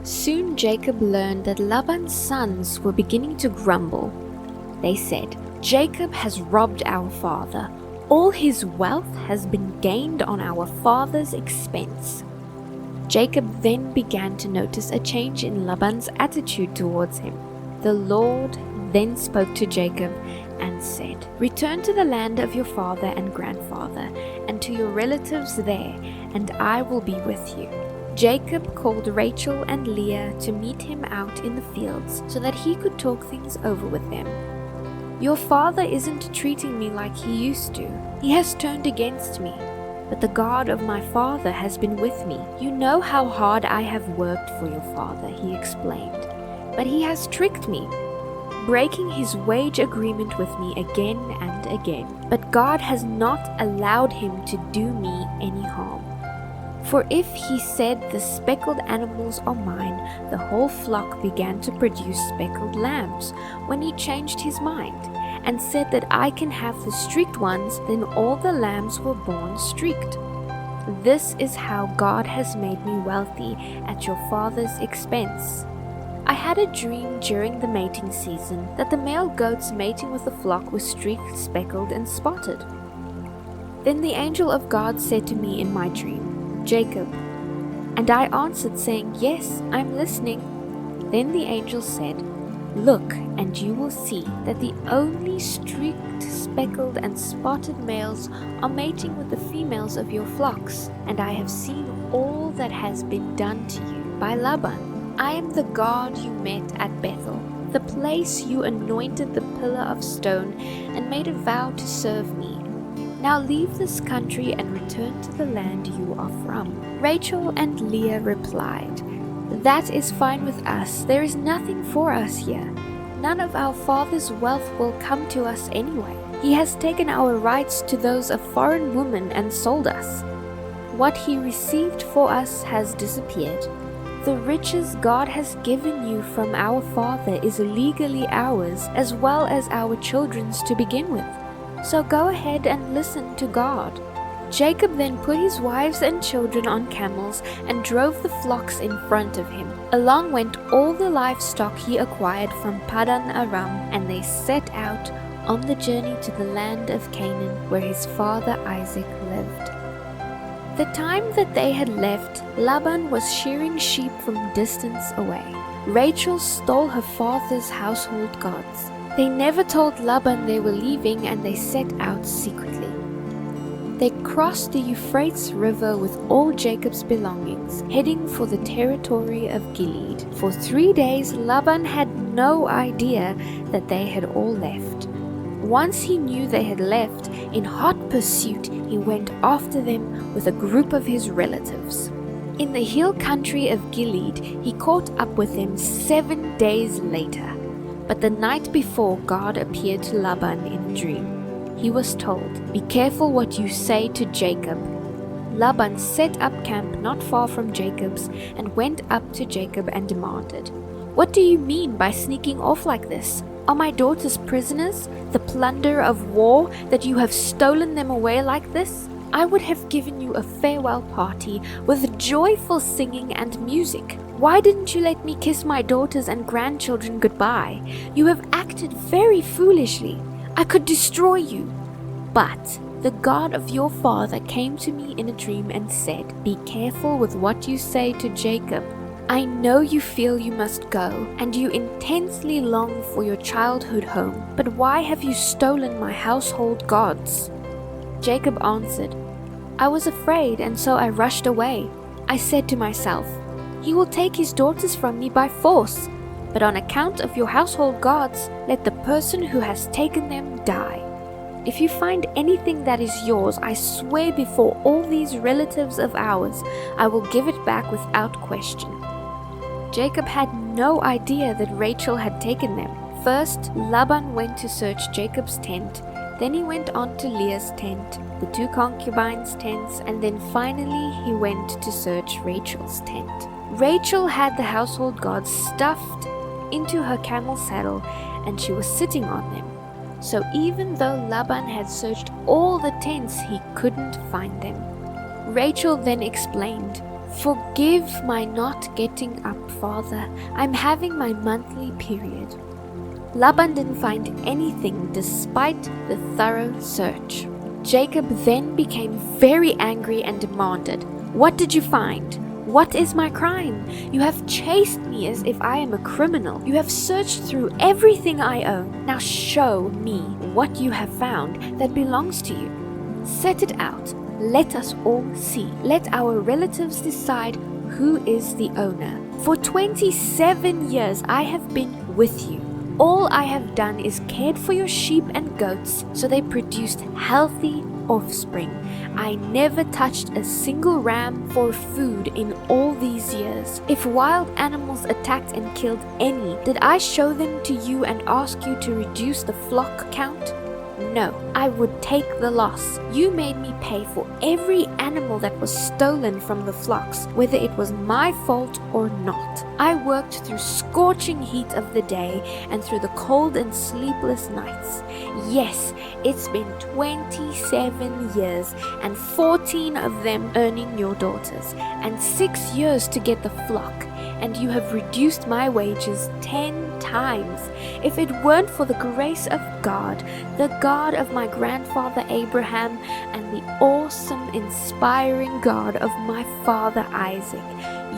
Soon Jacob learned that Laban's sons were beginning to grumble. They said, "Jacob has robbed our father. All his wealth has been gained on our father's expense." Jacob then began to notice a change in Laban's attitude towards him. The Lord then spoke to Jacob and said, "Return to the land of your father and grandfather, and to your relatives there, and I will be with you." Jacob called Rachel and Leah to meet him out in the fields so that he could talk things over with them. "Your father isn't treating me like he used to. He has turned against me. But the God of my father has been with me. You know how hard I have worked for your father," he explained. "But he has tricked me, breaking his wage agreement with me again and again. But God has not allowed him to do me any harm. For if he said, 'The speckled animals are mine,' the whole flock began to produce speckled lambs. When he changed his mind and said that I can have the streaked ones, then all the lambs were born streaked. This is how God has made me wealthy at your father's expense. I had a dream during the mating season that the male goats mating with the flock were streaked, speckled, and spotted. Then the angel of God said to me in my dream, 'Jacob.' And I answered, saying, 'Yes, I'm listening.' Then the angel said, 'Look, and you will see that the only streaked, speckled, and spotted males are mating with the females of your flocks, and I have seen all that has been done to you by Laban. I am the God you met at Bethel, the place you anointed the pillar of stone and made a vow to serve me. Now leave this country and return to the land you are from.' Rachel and Leah replied, 'That is fine with us. There is nothing for us here. None of our father's wealth will come to us anyway. He has taken our rights to those of foreign women and sold us. What he received for us has disappeared. The riches God has given you from our father is legally ours, as well as our children's to begin with. So go ahead and listen to God.' Jacob then put his wives and children on camels and drove the flocks in front of him. Along went all the livestock he acquired from Paddan Aram, and they set out on the journey to the land of Canaan, where his father Isaac lived. The time that they had left, Laban was shearing sheep from distance away. Rachel stole her father's household gods. They never told Laban they were leaving, and they set out secretly. They crossed the Euphrates River with all Jacob's belongings, heading for the territory of Gilead. For 3 days Laban had no idea that they had all left. Once he knew they had left, in hot pursuit he went after them with a group of his relatives. In the hill country of Gilead he caught up with them 7 days later. But the night before God appeared to Laban in a dream. He was told, "Be careful what you say to Jacob." Laban set up camp not far from Jacob's and went up to Jacob and demanded, "What do you mean by sneaking off like this? Are my daughters prisoners, the plunder of war, that you have stolen them away like this? I would have given you a farewell party with joyful singing and music. Why didn't you let me kiss my daughters and grandchildren goodbye? You have acted very foolishly. I could destroy you." But the God of your father came to me in a dream and said, "Be careful with what you say to Jacob. I know you feel you must go, and you intensely long for your childhood home. But why have you stolen my household gods?" Jacob answered, "I was afraid, and so I rushed away. I said to myself, 'He will take his daughters from me by force.' But on account of your household gods, let the person who has taken them die. If you find anything that is yours, I swear before all these relatives of ours, I will give it back without question." Jacob had no idea that Rachel had taken them. First, Laban went to search Jacob's tent. Then he went on to Leah's tent, the 2 concubines' tents, and then finally he went to search Rachel's tent. Rachel had the household gods stuffed into her camel saddle, and she was sitting on them. So even though Laban had searched all the tents, he couldn't find them. Rachel then explained, "Forgive my not getting up, father. I'm having my monthly period." Laban didn't find anything despite the thorough search. Jacob then became very angry and demanded, "What did you find? What is my crime? You have chased me as if I am a criminal. You have searched through everything I own. Now show me what you have found that belongs to you. Set it out. Let us all see. Let our relatives decide who is the owner. For 27 years I have been with you. All I have done is cared for your sheep and goats so they produced healthy offspring. I never touched a single ram for food in all these years. If wild animals attacked and killed any, did I show them to you and ask you to reduce the flock count? No, I would take the loss. You made me pay for every animal that was stolen from the flocks, whether it was my fault or not. I worked through scorching heat of the day and through the cold and sleepless nights. Yes, it's been 27 years and 14 of them earning your daughters, and 6 years to get the flock, and you have reduced my wages 10 times. If it weren't for the grace of God, the God of my grandfather Abraham, and the awesome, inspiring God of my father Isaac,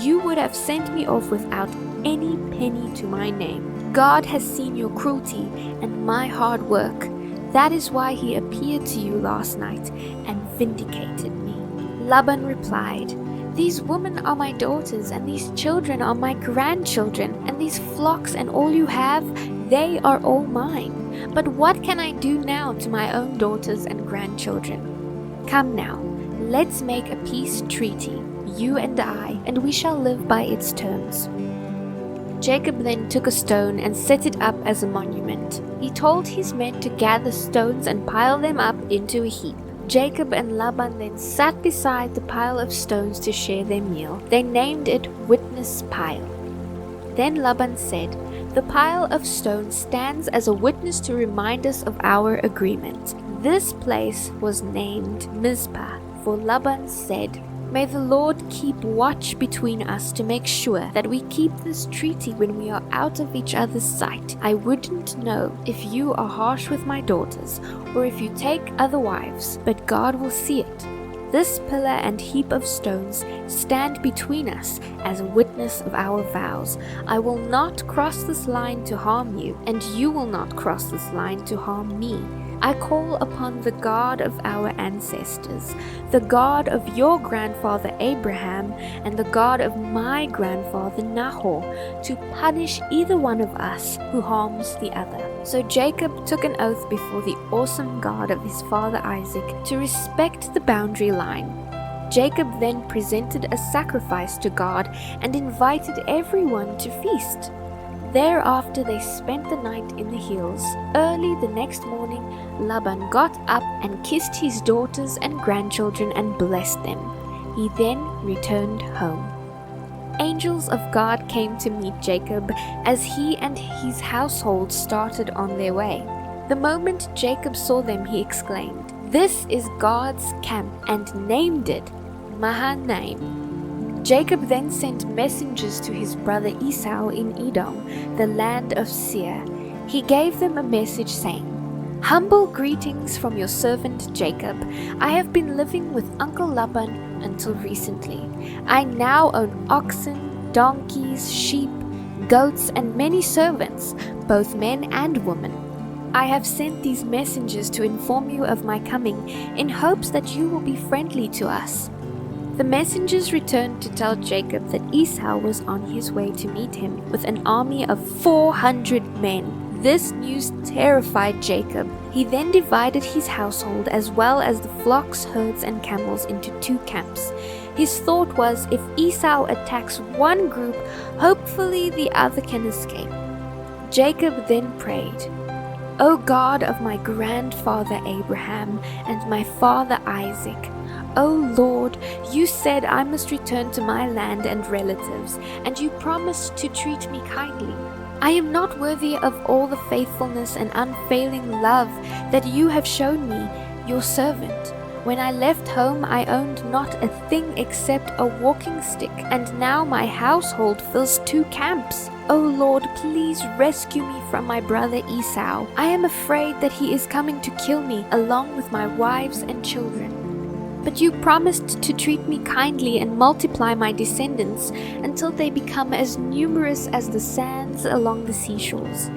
you would have sent me off without any penny to my name. God has seen your cruelty and my hard work. That is why he appeared to you last night and vindicated me." Laban replied, "These women are my daughters, and these children are my grandchildren, and these flocks and all you have, they are all mine. But what can I do now to my own daughters and grandchildren? Come now, let's make a peace treaty, you and I, and we shall live by its terms." Jacob then took a stone and set it up as a monument. He told his men to gather stones and pile them up into a heap. Jacob and Laban then sat beside the pile of stones to share their meal. They named it Witness Pile. Then Laban said, "The pile of stones stands as a witness to remind us of our agreement." This place was named Mizpah, for Laban said, "May the Lord keep watch between us to make sure that we keep this treaty when we are out of each other's sight. I wouldn't know if you are harsh with my daughters or if you take other wives, but God will see it. This pillar and heap of stones stand between us as a witness of our vows. I will not cross this line to harm you, and you will not cross this line to harm me. I call upon the God of our ancestors, the God of your grandfather Abraham, and the God of my grandfather Nahor, to punish either one of us who harms the other." So Jacob took an oath before the awesome God of his father Isaac to respect the boundary line. Jacob then presented a sacrifice to God and invited everyone to feast. Thereafter they spent the night in the hills. Early the next morning, Laban got up and kissed his daughters and grandchildren and blessed them. He then returned home. Angels of God came to meet Jacob as he and his household started on their way. The moment Jacob saw them, he exclaimed, "This is God's camp," and named it Mahanaim. Jacob then sent messengers to his brother Esau in Edom, the land of Seir. He gave them a message saying, "Humble greetings from your servant Jacob. I have been living with Uncle Laban until recently. I now own oxen, donkeys, sheep, goats, and many servants, both men and women. I have sent these messengers to inform you of my coming in hopes that you will be friendly to us." The messengers returned to tell Jacob that Esau was on his way to meet him with an army of 400 men. This news terrified Jacob. He then divided his household as well as the flocks, herds, and camels into 2 camps. His thought was, if Esau attacks one group, hopefully the other can escape. Jacob then prayed, "O God of my grandfather Abraham and my father Isaac, O Lord, you said I must return to my land and relatives, and you promised to treat me kindly. I am not worthy of all the faithfulness and unfailing love that you have shown me, your servant. When I left home, I owned not a thing except a walking stick, and now my household fills 2 camps. O Lord, please rescue me from my brother Esau. I am afraid that he is coming to kill me, along with my wives and children. But you promised to treat me kindly and multiply my descendants until they become as numerous as the sands along the seashores.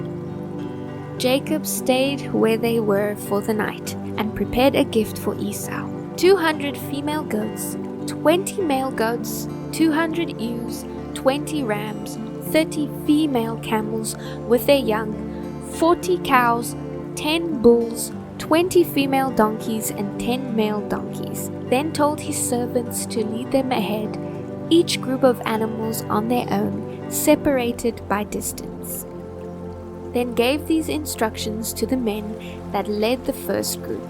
Jacob stayed where they were for the night and prepared a gift for Esau: 200 female goats, 20 male goats, 200 ewes, 20 rams, 30 female camels with their young, 40 cows, 10 bulls, 20 female donkeys, and 10 male donkeys. Then told his servants to lead them ahead, each group of animals on their own, separated by distance. Then gave these instructions to the men that led the first group: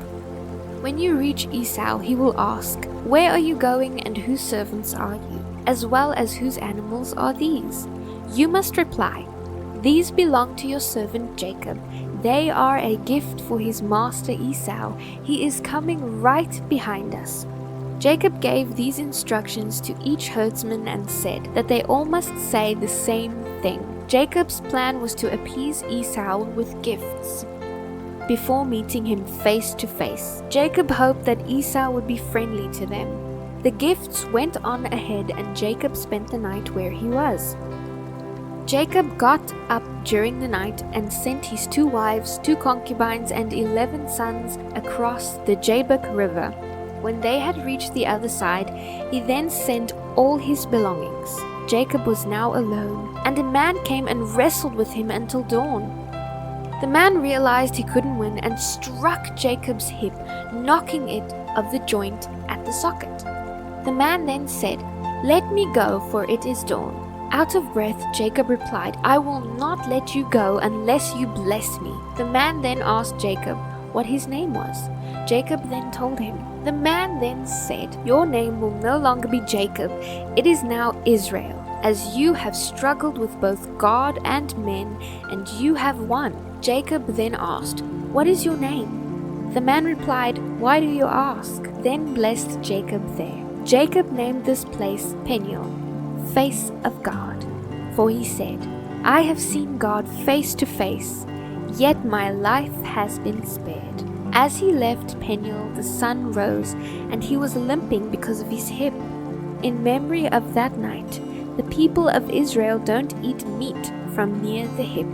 when you reach Esau, he will ask, "Where are you going and whose servants are you, as well as whose animals are these?" You must reply, "These belong to your servant Jacob. They are a gift for his master Esau. He is coming right behind us." Jacob gave these instructions to each herdsman and said that they all must say the same thing. Jacob's plan was to appease Esau with gifts before meeting him face to face. Jacob hoped that Esau would be friendly to them. The gifts went on ahead, and Jacob spent the night where he was. Jacob got up during the night and sent his 2 wives, 2 concubines, and 11 sons across the Jabbok River. When they had reached the other side, he then sent all his belongings. Jacob was now alone, and a man came and wrestled with him until dawn. The man realized he couldn't win and struck Jacob's hip, knocking it of the joint at the socket. The man then said, "Let me go, for it is dawn." Out of breath, Jacob replied, "I will not let you go unless you bless me." The man then asked Jacob what his name was. Jacob then told him. The man then said, "Your name will no longer be Jacob, it is now Israel, as you have struggled with both God and men, and you have won." Jacob then asked, "What is your name?" The man replied, "Why do you ask?" Then blessed Jacob there. Jacob named this place Peniel, face of God, for he said, "I have seen God face to face, yet my life has been spared." As he left Peniel, the sun rose, and he was limping because of his hip. In memory of that night, the people of Israel don't eat meat from near the hip.